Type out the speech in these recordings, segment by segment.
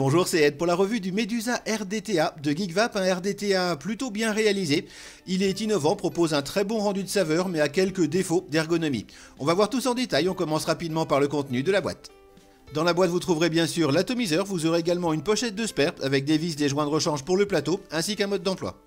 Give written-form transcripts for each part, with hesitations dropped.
Bonjour, c'est Ed pour la revue du Medusa RDTA de GeekVap, un RDTA plutôt bien réalisé. Il est innovant, propose un très bon rendu de saveur mais a quelques défauts d'ergonomie. On va voir tout ça en détail, on commence rapidement par le contenu de la boîte. Dans la boîte vous trouverez bien sûr l'atomiseur, vous aurez également une pochette de spare avec des vis, des joints de rechange pour le plateau ainsi qu'un mode d'emploi.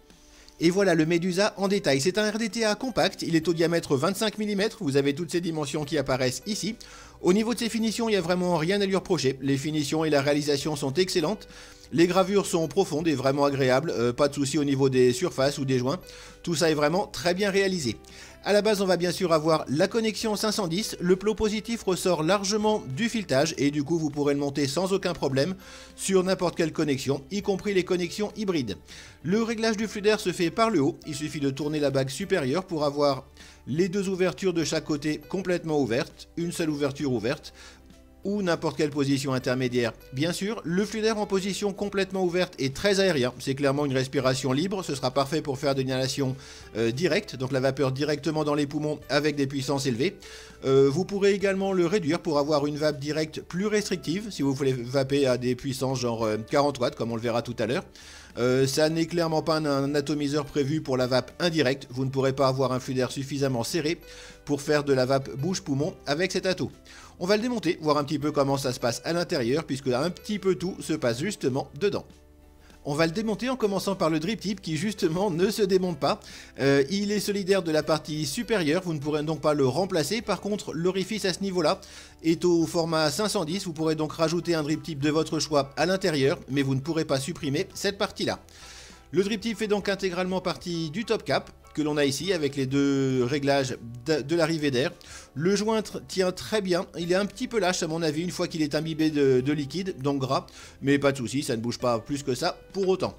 Et voilà le Medusa en détail, c'est un RDTA compact, il est au diamètre 25 mm, vous avez toutes ces dimensions qui apparaissent ici. Au niveau de ses finitions, il n'y a vraiment rien à lui reprocher, les finitions et la réalisation sont excellentes. Les gravures sont profondes et vraiment agréables, pas de soucis au niveau des surfaces ou des joints, tout ça est vraiment très bien réalisé. A la base on va bien sûr avoir la connexion 510, le plot positif ressort largement du filetage et du coup vous pourrez le monter sans aucun problème sur n'importe quelle connexion, y compris les connexions hybrides. Le réglage du flux d'air se fait par le haut, il suffit de tourner la bague supérieure pour avoir les deux ouvertures de chaque côté complètement ouvertes, une seule ouverture ouverte, ou n'importe quelle position intermédiaire. Bien sûr, le flux d'air en position complètement ouverte est très aérien, c'est clairement une respiration libre, ce sera parfait pour faire de l'inhalation directe, donc la vapeur directement dans les poumons avec des puissances élevées. Vous pourrez également le réduire pour avoir une vape directe plus restrictive, si vous voulez vaper à des puissances genre 40 watts, comme on le verra tout à l'heure. Ça n'est clairement pas un atomiseur prévu pour la vape indirecte, vous ne pourrez pas avoir un flux d'air suffisamment serré pour faire de la vape bouche-poumon avec cet ato. On va le démonter, voir un petit peu comment ça se passe à l'intérieur, puisque un petit peu tout se passe justement dedans. On va le démonter en commençant par le drip tip qui justement ne se démonte pas. Il est solidaire de la partie supérieure, vous ne pourrez donc pas le remplacer. Par contre, l'orifice à ce niveau-là est au format 510. Vous pourrez donc rajouter un drip tip de votre choix à l'intérieur, mais vous ne pourrez pas supprimer cette partie-là. Le drip tip fait donc intégralement partie du top cap que l'on a ici avec les deux réglages de l'arrivée d'air. Le joint tient très bien, il est un petit peu lâche à mon avis une fois qu'il est imbibé de liquide, donc gras, mais pas de souci, ça ne bouge pas plus que ça pour autant.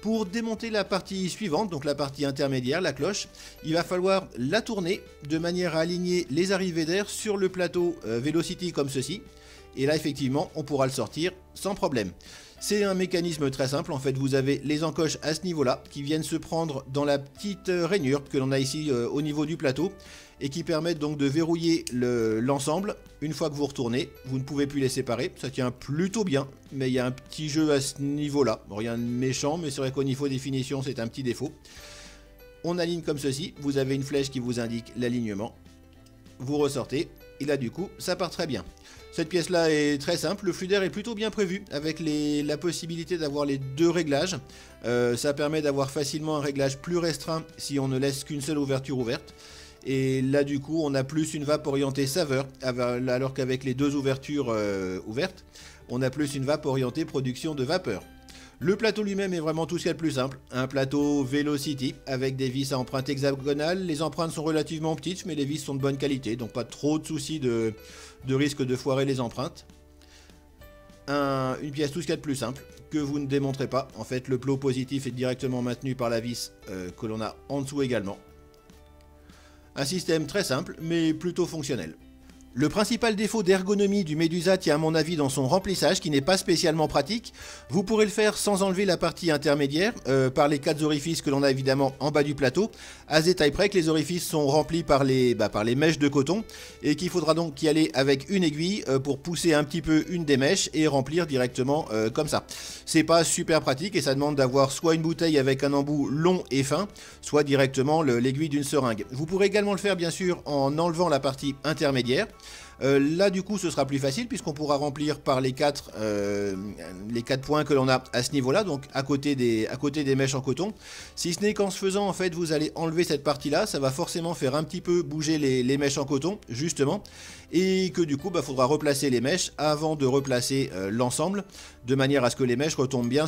Pour démonter la partie suivante, donc la partie intermédiaire, la cloche, il va falloir la tourner de manière à aligner les arrivées d'air sur le plateau Velocity comme ceci. Et là effectivement on pourra le sortir sans problème. C'est un mécanisme très simple, en fait vous avez les encoches à ce niveau là qui viennent se prendre dans la petite rainure que l'on a ici au niveau du plateau et qui permettent donc de verrouiller l'ensemble. Une fois que vous retournez, vous ne pouvez plus les séparer, ça tient plutôt bien, mais il y a un petit jeu à ce niveau là, bon, rien de méchant mais c'est vrai qu'au niveau des finitions c'est un petit défaut. On aligne comme ceci, vous avez une flèche qui vous indique l'alignement, vous ressortez et là du coup ça part très bien. Cette pièce là est très simple, le flux d'air est plutôt bien prévu avec la possibilité d'avoir les deux réglages. Ça permet d'avoir facilement un réglage plus restreint si on ne laisse qu'une seule ouverture ouverte. Et là du coup on a plus une vape orientée saveur alors qu'avec les deux ouvertures ouvertes on a plus une vape orientée production de vapeur. Le plateau lui-même est vraiment tout ce qu'il y a de plus simple, un plateau Velocity avec des vis à empreinte hexagonale, les empreintes sont relativement petites mais les vis sont de bonne qualité donc pas trop de soucis de risque de foirer les empreintes. Une pièce tout ce qu'il y a de plus simple que vous ne démonterez pas, en fait le plot positif est directement maintenu par la vis que l'on a en dessous également. Un système très simple mais plutôt fonctionnel. Le principal défaut d'ergonomie du Medusa tient à mon avis dans son remplissage qui n'est pas spécialement pratique. Vous pourrez le faire sans enlever la partie intermédiaire par les 4 orifices que l'on a évidemment en bas du plateau, à ce détail près que les orifices sont remplis par les mèches de coton et qu'il faudra donc y aller avec une aiguille pour pousser un petit peu une des mèches et remplir directement comme ça. C'est pas super pratique et ça demande d'avoir soit une bouteille avec un embout long et fin, soit directement l'aiguille d'une seringue. Vous pourrez également le faire bien sûr en enlevant la partie intermédiaire. Là du coup ce sera plus facile puisqu'on pourra remplir par les quatre points que l'on a à ce niveau là, donc à côté des mèches en coton. Si ce n'est qu'en se faisant en fait vous allez enlever cette partie là, ça va forcément faire un petit peu bouger les mèches en coton justement, et que du coup faudra replacer les mèches avant de replacer l'ensemble de manière à ce que les mèches retombent bien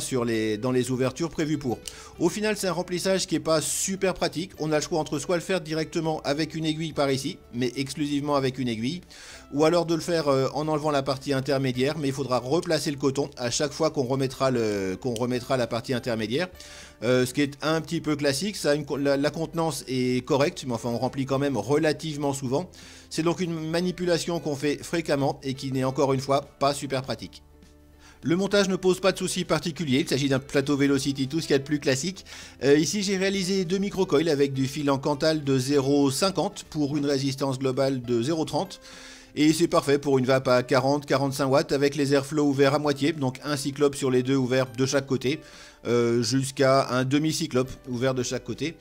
dans les ouvertures prévues pour. Au final c'est un remplissage qui est pas super pratique, on a le choix entre soit le faire directement avec une aiguille par ici, mais exclusivement avec une aiguille, ou alors de le faire en enlevant la partie intermédiaire, mais il faudra replacer le coton à chaque fois qu'on remettra la partie intermédiaire. Ce qui est un petit peu classique, la contenance est correcte, mais enfin on remplit quand même relativement souvent. C'est donc une manipulation qu'on fait fréquemment et qui n'est encore une fois pas super pratique. Le montage ne pose pas de soucis particuliers, il s'agit d'un plateau Velocity, tout ce qu'il y a de plus classique. Ici j'ai réalisé 2 microcoils avec du fil en Cantal de 0,50 pour une résistance globale de 0,30. Et c'est parfait pour une vape à 40-45 watts avec les airflow ouverts à moitié, donc un cyclope sur les deux ouverts de chaque côté, jusqu'à un demi-cyclope ouvert de chaque côté.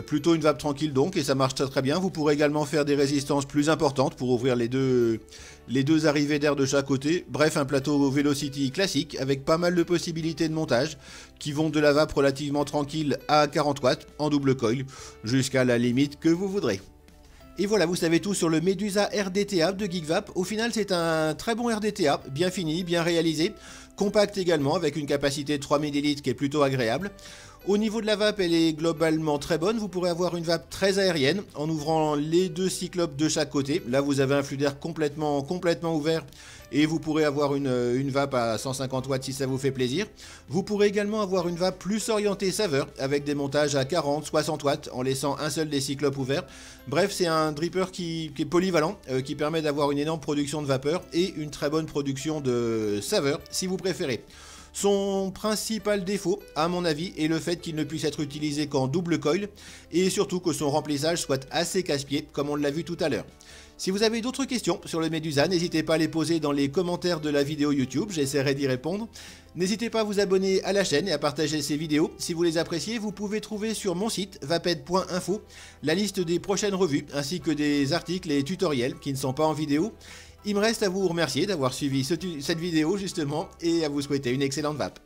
Plutôt une vape tranquille donc, et ça marche très très bien. Vous pourrez également faire des résistances plus importantes pour ouvrir les deux arrivées d'air de chaque côté. Bref, un plateau Velocity classique avec pas mal de possibilités de montage qui vont de la vape relativement tranquille à 40 watts en double coil jusqu'à la limite que vous voudrez. Et voilà, vous savez tout sur le Medusa RDTA de GeekVape. Au final, c'est un très bon RDTA, bien fini, bien réalisé, compact également, avec une capacité de 3 ml qui est plutôt agréable. Au niveau de la vape, elle est globalement très bonne. Vous pourrez avoir une vape très aérienne en ouvrant les deux cyclopes de chaque côté. Là, vous avez un flux d'air complètement ouvert et vous pourrez avoir une vape à 150 watts si ça vous fait plaisir. Vous pourrez également avoir une vape plus orientée saveur avec des montages à 40-60 watts en laissant un seul des cyclopes ouverts. Bref, c'est un dripper qui est polyvalent, qui permet d'avoir une énorme production de vapeur et une très bonne production de saveur si vous préférez. Son principal défaut, à mon avis, est le fait qu'il ne puisse être utilisé qu'en double coil et surtout que son remplissage soit assez casse-pied, comme on l'a vu tout à l'heure. Si vous avez d'autres questions sur le Medusa, n'hésitez pas à les poser dans les commentaires de la vidéo YouTube, j'essaierai d'y répondre. N'hésitez pas à vous abonner à la chaîne et à partager ces vidéos. Si vous les appréciez, vous pouvez trouver sur mon site vaped.info la liste des prochaines revues ainsi que des articles et tutoriels qui ne sont pas en vidéo. Il me reste à vous remercier d'avoir suivi cette vidéo justement et à vous souhaiter une excellente vape.